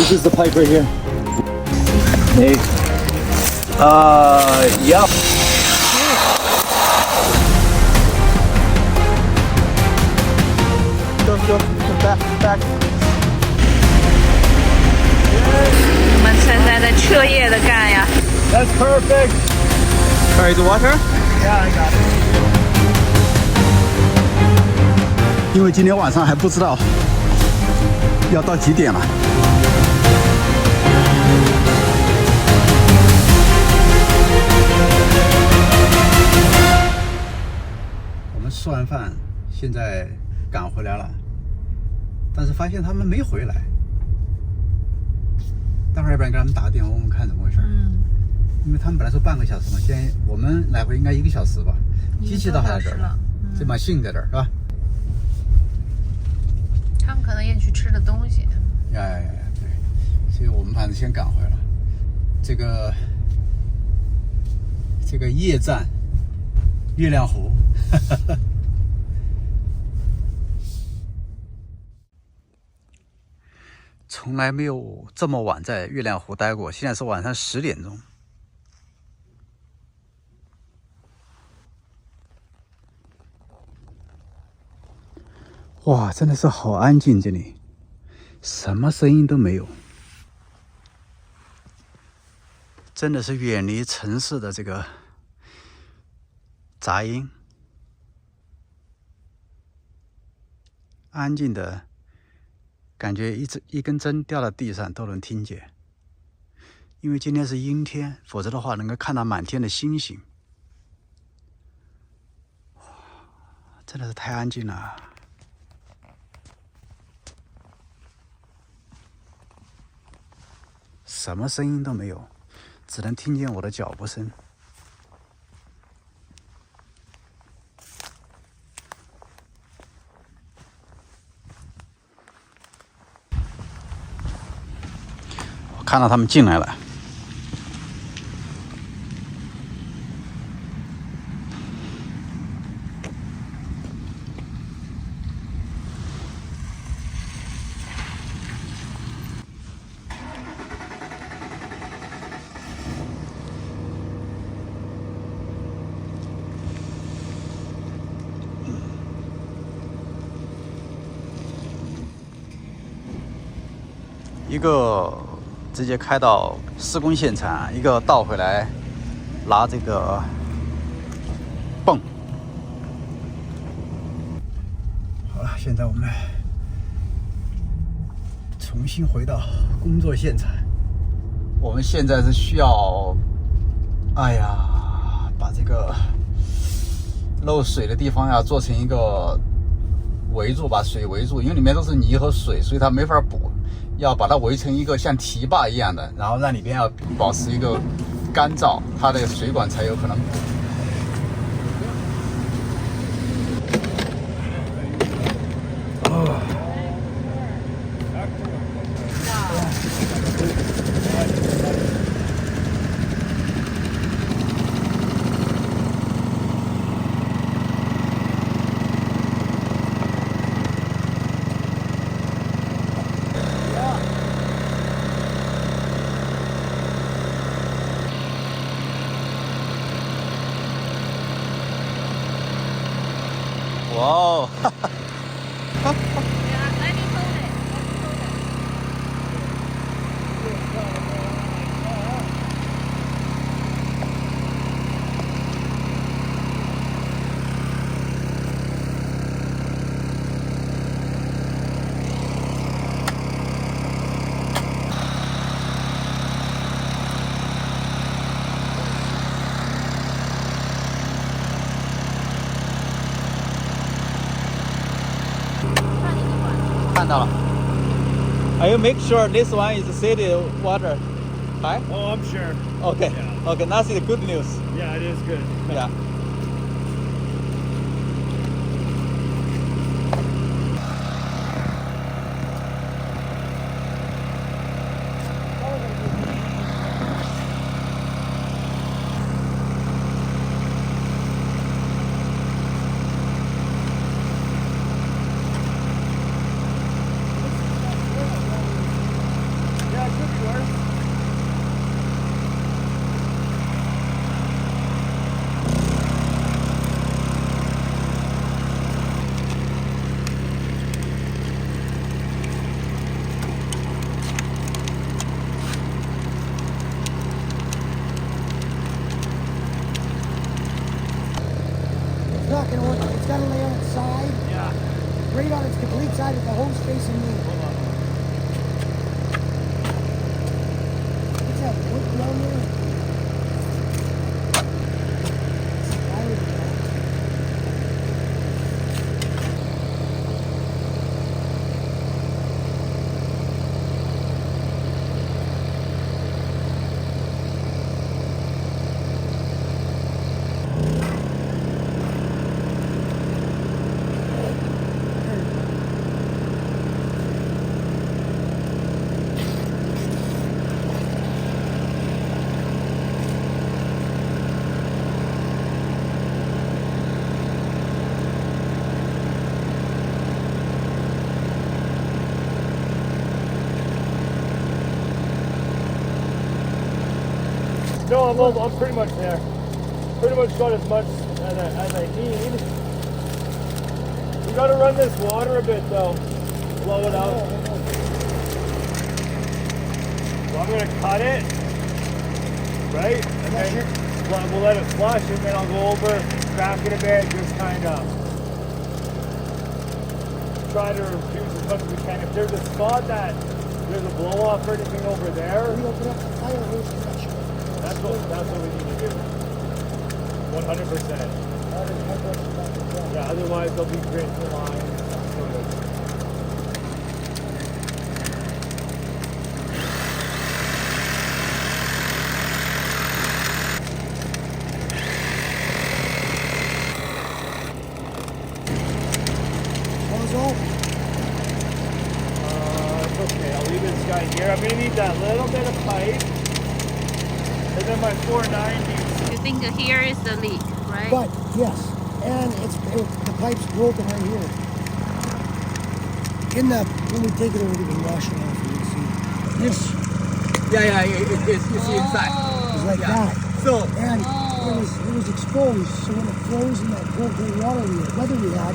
This is the pipe right here. Nate. Yep. Go, back. 我们现在在彻夜的干呀。 That's perfect. Alright, the water? Yeah, I got it. 因为今天晚上还不知道要到几点了。我们吃完饭，现在赶回来了，但是发现他们没回来。待会儿要不然给他们打个电话，问问看怎么回事。因为他们本来说半个小时嘛，现在我们来回应该1个小时吧。机器倒还在这儿了，这把信在这儿是吧？ 他们可能也去吃的东西。呀，对，所以我们反正先赶回了。这个夜战月亮湖，从来没有这么晚在月亮湖待过。现在是晚上10点钟。哇，真的是好安静，这里什么声音都没有，真的是远离城市的这个杂音，安静的感觉，一根针掉到地上都能听见。因为今天是阴天，否则的话能够看到满天的星星。哇，真的是太安静了。 什么声音都没有，只能听见我的脚步声。我看到他们进来了。 一个直接开到施工现场，一个倒回来拿这个泵。好了，现在我们重新回到工作现场。我们现在是需要，把这个漏水的地方呀做成一个围住，把水围住，因为里面都是泥和水，所以它没法补。 要把它围成一个像堤坝一样的，然后让里边要保持一个干燥，它的水管才有可能补。哇哦！看到了。Are you make sure this one is city water? Hi? Oh, I'm sure. Okay. Yeah. Okay, that's the good news. Yeah, it is good. Yeah. complete side of the hose facing me. What's that wood down there? No, I'm pretty much there. Pretty much got as much as I need. You gotta run this water a bit though. Blow it out. So I'm gonna cut it, right? And then we'll let it flush, and then I'll go over, crack it a bit, just kind of try to reduce as much as we can. If there's a spot that there's a blow off or anything over there, We open up the fire hose and that shit. that's what we need to do. 100%. Yeah, otherwise they'll be grit to line. Hose off. It's okay, I'll leave this guy here. I'm gonna need that little bit of pipe. And then my 490. You think here is the leak, right? But yes, and the pipe's broken right here. When we take it over, we can wash it off and you see. This Yeah, it's inside. is like that. So And it was exposed, so when it froze in that cold weather we had,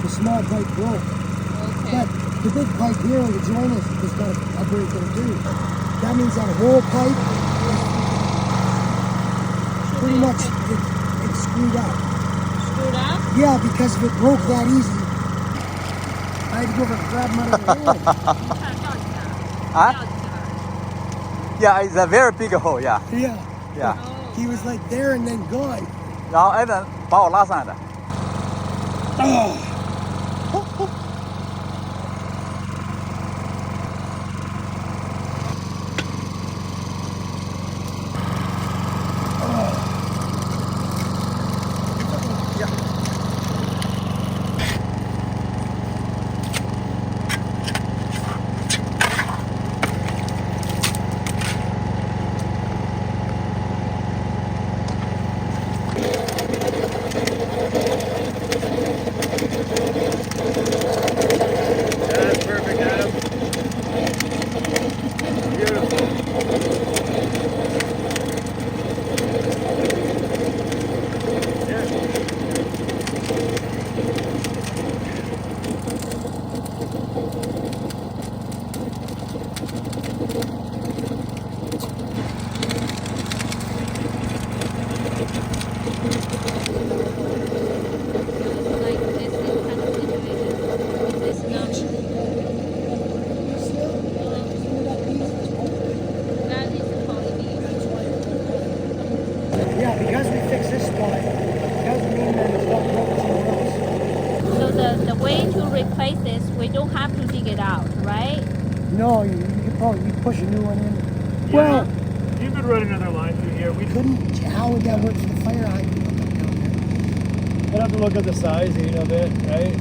the small pipe broke. But the big pipe here, the joint is got a break in it too. That means that whole pipe pretty much it's screwed up. Screwed up? Yeah, because if it broke that easy, I had to go over and grab him out of the hole. yeah, it's a very big hole. Yeah, Yeah. He was like there and then gone. 然后 Evan 把我拉上来的。 That's perfect, Adam. Beautiful. Like this kind of situation. This not that is probably Yeah, because we fixed this spot, doesn't mean that it's not broken somewhere else. So the way to replace this, we don't have to dig it out, right? No, you could probably push a new one in. Yeah, Well, you could run another line through here. We couldn't, how would that work for the fire hydrant down there? I'd have to look at the sizing of it, right?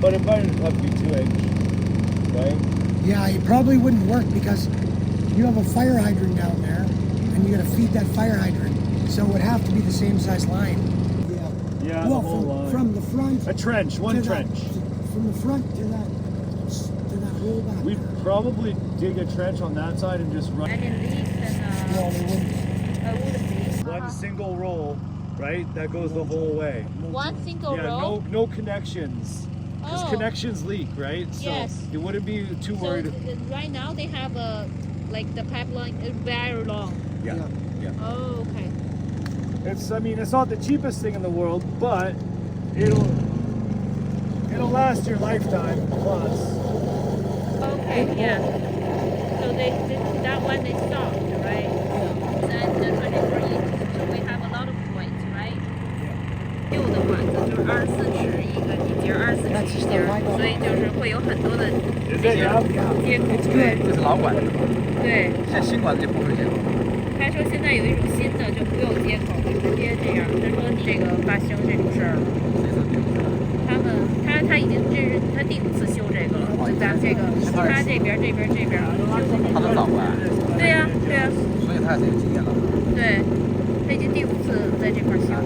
But it might have to be 2-inch, right? Yeah, it probably wouldn't work because you have a fire hydrant down there and you gotta feed that fire hydrant. So it would have to be the same size line. Yeah. Yeah, Well, the whole line. from the front. A trench, one to trench. From the front to that hole back We'd there. probably dig a trench on that side and just run And it leaks and No, they wouldn't. wouldn't be. one single roll, right? That goes the whole way. One single Yeah, row. no connections. Because Oh. connections leak, right? So Yes. you wouldn't be too So worried. right now they have like the pipeline is very long. Yeah. Oh, okay. It's not the cheapest thing in the world, but it'll It'll last your lifetime plus. Okay, yeah. So that one is soft, right? And the 24 inch, so we have a lot of points, right? 旧的管子就是24尺一个底节，24尺一节，所以就是会有很多的 Is it? Yeah. 接口。对这是老管子，对，像新管子就不会有接口。他说现在有一种新的就不用接口，就直接这样。他说这个发生这种事儿了。他已经这是他第5次修这个了，就咱这个他这边他的老管。对呀对呀，所以他也是有经验了。对，他已经第5次在这块修了。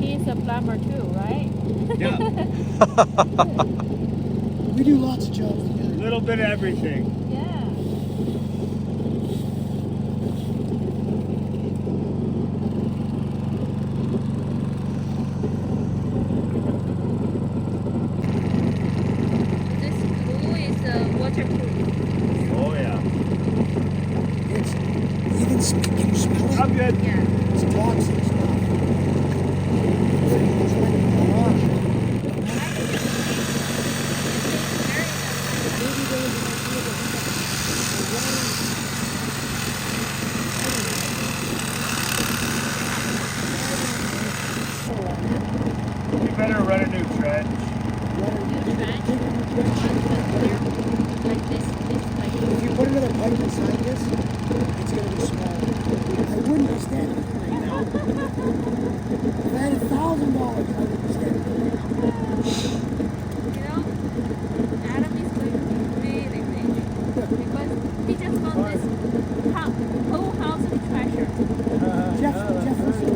He's a plumber too, right? Yeah. We do lots of jobs A together. little bit of everything. Yeah. This glue is waterproof. Oh yeah. It's even can you smell it? I'm good. Yeah. It's toxic stuff. It's like a garage. Maybe there was an idea that the water You better run a new trench. Like this, If you put another pipe inside this, it's gonna be smaller. I wouldn't be standing here right now. If I had $1,000, I would be standing here right now. You know, Adam is going to be really rich because he just found this whole house with treasure. Jefferson,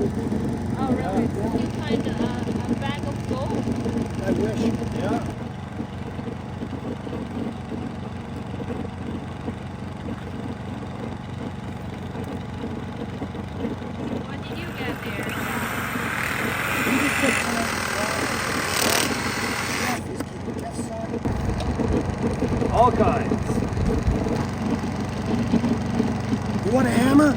Oh, really? He find a bag of gold. I wish. Yeah. What did you get there? He just put Jeff's son. All kinds. You want a hammer?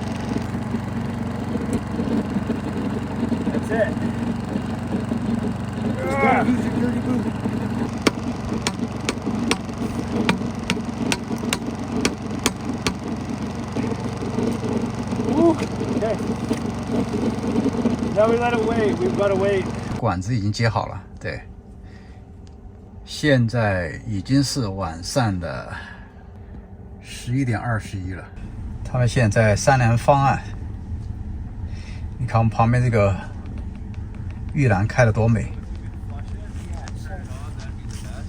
That's it. Just gotta use your dirty boot. Okay. Now we let it wait. We've got to wait. 管子已经接好了，对。现在已经是晚上的11点21了。他们现在商量方案。你看我们旁边这个玉兰开得多美。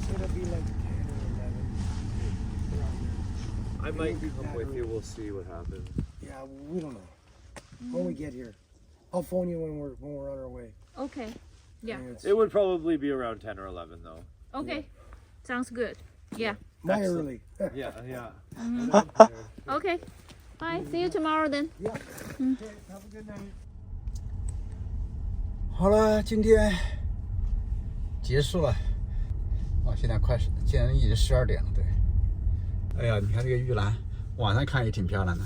It'll be like 10 or 11. I might come with you. We'll see what happens. Yeah, we don't know. When we get here, I'll phone you when we're on our way. Okay. Yeah. And it's It would probably be around 10 or 11 though. Okay. Sounds good. Yeah. my early. Yeah, yeah. Okay. Bye. See you tomorrow then. Have a good night. 好了，今天结束了。哦，现在现在已经12点了，对。哎呀，你看这个玉兰，晚上看也挺漂亮的。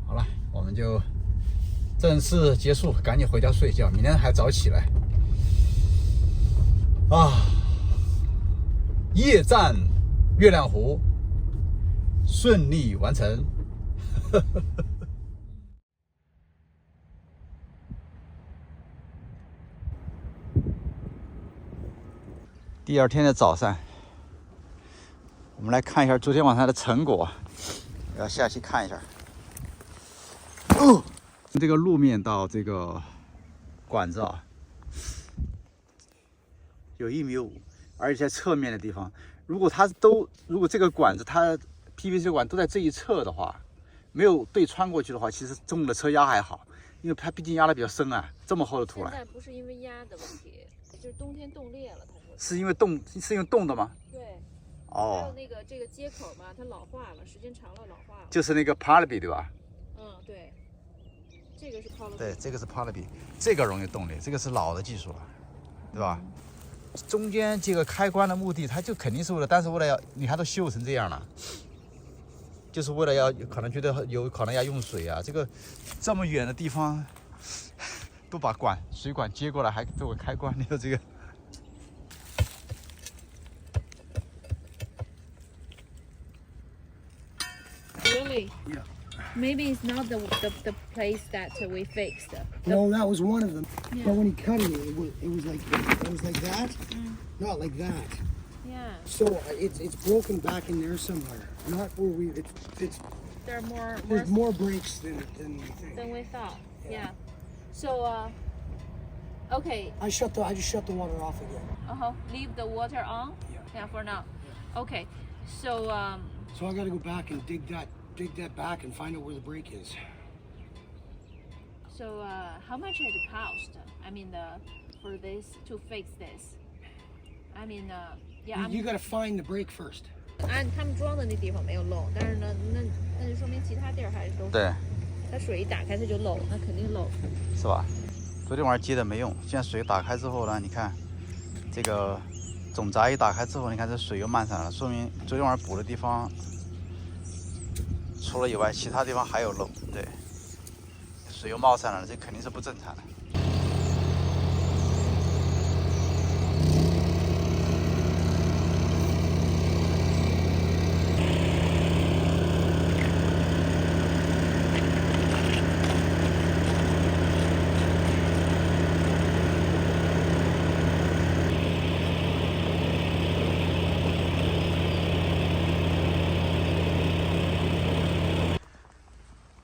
好了，我们就正式结束，赶紧回家睡觉，明天还早起来。啊，夜战月亮湖顺利完成。第二天的早上，我们来看一下昨天晚上的成果，要下去看一下。哦，这个路面到这个管子啊，有1.5米，而且在侧面的地方，如果这个管子它 PVC 管都在这一侧的话，没有对穿过去的话，其实中的车压还好。因为它毕竟压的比较深啊，这么厚的土了。现在不是因为压的问题，就是冬天冻裂了，他说。是因为冻的吗？对。还哦有。这个接口嘛，它老化了，时间长了老化了。就是那个 Parlby 对吧？嗯，对。这个是 Parlby。对，这个是 Parlby， 这个容易冻裂，这个是老的技术了，对吧？中间这个开关的目的，它就肯定是为了，但是为了要，你看都锈成这样了，就是为了要可能觉得有可能要用水啊，这个这么远的地方都把水管接过来，还作为开关，你说这个。Really? Yeah. Maybe it's not the place that we fixed. No, that was one of them. Yeah. But when he cut it was like that. Not like that. Yeah. So it's broken back in there somewhere. Not where we. It's There are more there's more breaks than we think. than we thought. Yeah. So okay. I just shut the water off again. Leave the water on. Yeah. For now. Okay. So So I got to go back and dig that back and find out where the break is. So how much it cost? I mean, for this to fix this. I mean, yeah. You got to find the break first. 按他们装的那地方没有漏，但是呢，那就说明其他地儿还是都。对。它水一打开它就漏，那肯定漏。是吧？昨天晚上接的没用，现在水打开之后呢，你看这个总闸一打开之后，你看这水又漫上来了，说明昨天晚上补的地方除了以外，其他地方还有漏。对，水又冒上来了，这肯定是不正常的。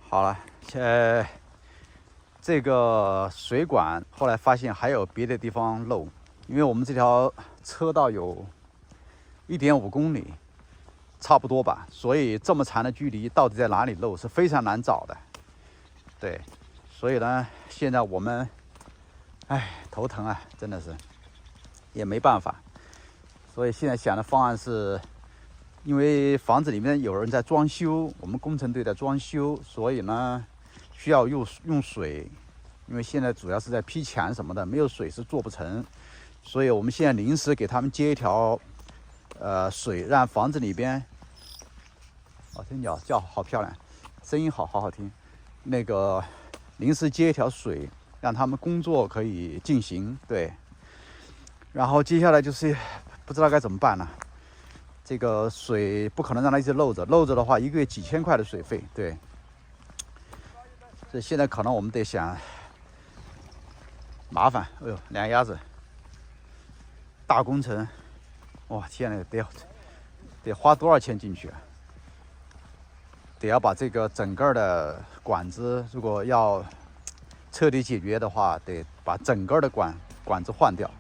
好了，这个水管后来发现还有别的地方漏，因为我们这条车道有1.5公里，差不多吧，所以这么长的距离到底在哪里漏是非常难找的。对，所以呢，现在我们，头疼啊，真的是，也没办法。所以现在想的方案是。因为房子里面有人在装修，我们工程队在装修，所以呢需要用水，因为现在主要是在劈墙什么的，没有水是做不成，所以我们现在临时给他们接一条水，让房子里边，这鸟叫好漂亮，声音好听，那个临时接一条水，让他们工作可以进行。对，然后接下来就是不知道该怎么办了。这个水不可能让它一直漏着，漏着的话，1个月几千块的水费。对，所以现在可能我们得想麻烦。哎呦，两鸭子，大工程，哇，天呐，得花多少钱进去啊？得要把这个整个的管子，如果要彻底解决的话，得把整个的管子换掉。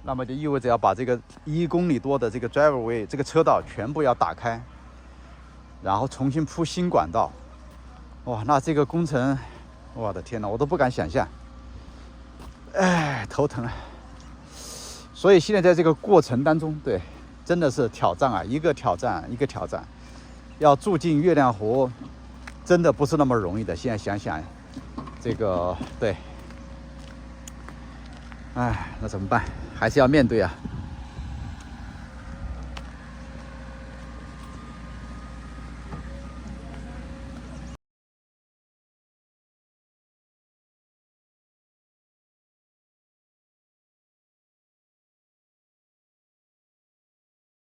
那么就意味着要把这个1公里多的这个 driveway 这个车道全部要打开，然后重新铺新管道。哇，那这个工程，我的天哪，我都不敢想象。头疼啊！所以现在在这个过程当中，对，真的是挑战啊，一个挑战一个挑战。要住进月亮湖，真的不是那么容易的。现在想想，这个对。那怎么办？还是要面对啊。